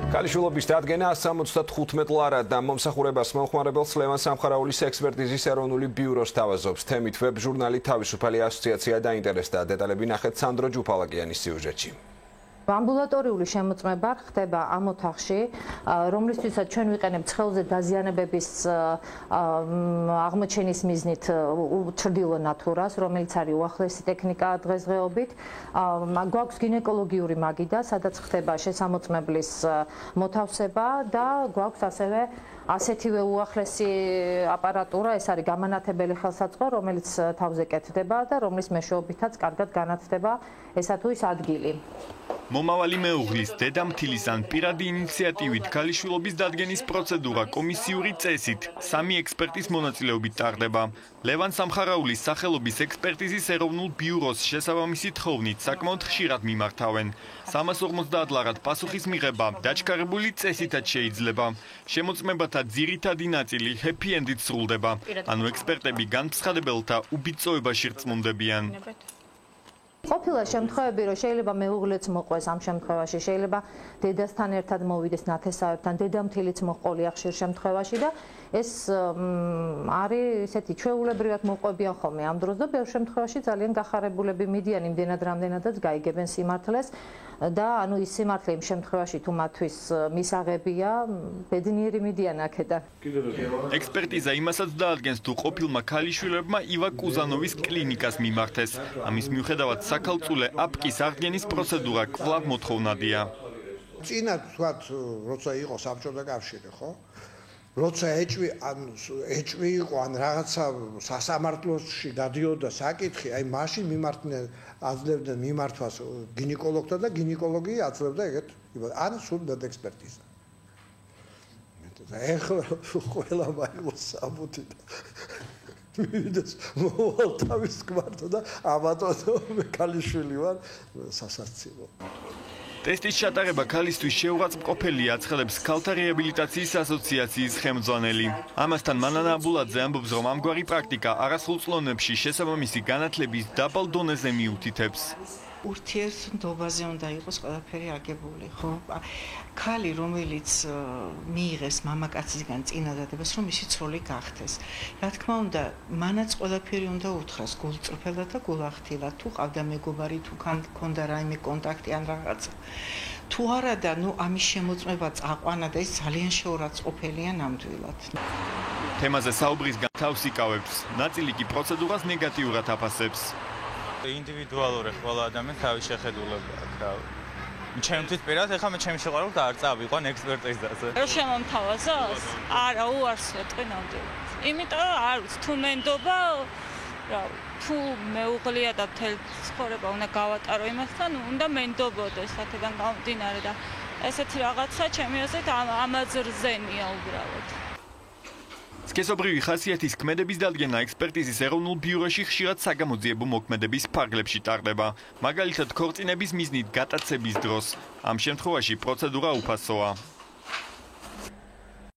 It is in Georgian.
ქალიშვილობის დადგენა 175 ლარად და მომსახურებას მომხმარებელს ლევან სამხარაულის ექსპერტიზის ეროვნული ბიუროს თავაზობს. თემით ვებ ჟურნალი თავისუფალი ასოციაცია დაინტერესდა. დეტალები ნახეთ სანდრო ჯუფალაკიანის სიუჟეტში. ამბულატორიული შემოწმება ხდება ამ ოთახში, რომლისთვისაც ჩვენ ვიყენებთ ცხელზე დაზიანებების აღმოჩენის მიზნით ჩრდილო ნატურას, რომელიც არის უახლესი ტექნიკა დღესდღეობით. გვაქვს გინეკოლოგიური მაგიდა, სადაც ხდება შესამოწმებლის მოთავსება და გვაქვს ასევე ასეთივე უახლესი აპარატურა, ეს არის გამანათებელი ხელსაწყო, რომელიც თავზე კეთდება და რომლის მეშვეობითაც კარგად განათდება ესა თუ ის ადგილი. მომავალი მეუღლის, დედამთილის ან პირადი ინიციატივით ქალიშვილობის დადგენის პროცედურა კომისიური წესით 3 ექსპერტის მონაწილეობით ტარდება. ლევან სამხარაულის სახელობის ექსპერტიზის ეროვნულ ბიუროს შესაბამისი თხოვნით საკმაოდ ხშირად მიმართავენ. 350 ლარად პასუხის მიღება დაჩქარებული წესითაც შეიძლება. შემოწმებათა ძირითადი ნაწილი ჰეპი-ენდით სრულდება, ანუ ექსპერტები განცხადებელთა უბიწოებაში რწმუნდებიან. ყოფილა შემთხვევები, რომ შეიძლება მეუღლეც მოყვეს ამ შემთხვევაში, შეიძლება დედასთან ერთად მოვიდეს ნათესავებთან, დედამთილიც მოჰყოლია ხშირ შემთხვევაში და ეს არის ესეთი ჩვეულებრივად მოყვებიან ხოლმე ამ დროს და ბევრ შემთხვევაში ძალიან გახარებულები მიდიან იმდენად რამდენადაც გაიგებენ სიმართლეს და ანუ ის სიმართლე იმ შემთხვევაში თუ მათთვის მისაღებია, ბედნიერი მიდიან აქედან. ექსპერტიზა იმასაც დაადგენს, თუ ყოფილმა ქალიშვილებმა ива კუზანოვის კლინიკას მიმართეს. ამის მიუხედავად საქალწულე აპკის აღდგენის პროცედურა კვლავ მოთხოვნადია. წინა თქვათ, როცა იყო საბჭოთა კავშირი, ხო? როცა ეჭვი იყო ან რაღაცა სასამართლოში გადიოდა საკითხი, აი მაშინ მიმართნენ, აძლევდნენ მიმართვას გინეკოლოგთან და გინეკოლოგი აძლევდა ეგეთ, ან სულ ექსპერტიზა. ეხლა ყველა მაიმოს საბუთი მივიდეს მოვალ თავის კვარტა და ამათო მე ქალიშვილი ვარ სასაცილო. ტესტის ჩატარება ქალისთვის შეუღაწმყოფელია, აცხადებს ქალთა რეაბილიტაციის ასოციაციის ხელმძღვანელი. ამასთან მანანა აბულაძე ამბობს, რომ ამგვარი პრაქტიკა არასრულწლოვნებში შესაბამისი განათლების დაბალ დონეზე მიუთითებს. ურთიერთობაზე უნდა იყოს ყველაფერი აგებული, ხო? ქალი, რომელიც მიიღეს მამაკაცისგან წინადადებას, რომ მისი ცოლი გახდეს. რა თქმა უნდა, მანაც ყველაფერი უნდა უთხრას გულწრფელად და გულახდილად, თუ ყავდა მეგობარი, თუ ქონდა რაიმე კონტაქტი ან რაღაცა. თუ არა და ნუ ამის შემოწმება წაყვანა და ის ძალიან შეურაცხყოფელია ნამდვილად. თემაზე საუბრისგან თავს იკავებს, ნაწილი კი პროცედურას ნეგატიურად აფასებს. ინდივიდუალური ყველა ადამიანი თავის შეხედულება აქვს, რა. ჩემთვის პირად ეხლა მე ჩემი შეყვარება და არ წავიყვან ექსპერტიზაზე. რომ შემომთავაზოს? არა, უარსია ტყინამდე. იმიტომ რომ არ ვიცი, თუ მენდობა, რა, თუ მეუღლია და მთელი ცხოვრება უნდა გავატარო იმასთან, უნდა მენდობოდეს აქედან გამომდინარე და ესეთი რაღაცა ჩემი აზრით ამაზე რზენია უბრალოდ. სქესობრივი ხასიათის ქმედების დადგენა ექსპერტიზის ეროვნულ ბიუროში ხშირად საგამოძიებო მოქმედების ფარგლებში ტარდება. მაგალითად, ქორწინების მიზნით გატაცების დროს. ამ შემთხვევაში პროცედურა უფასოა.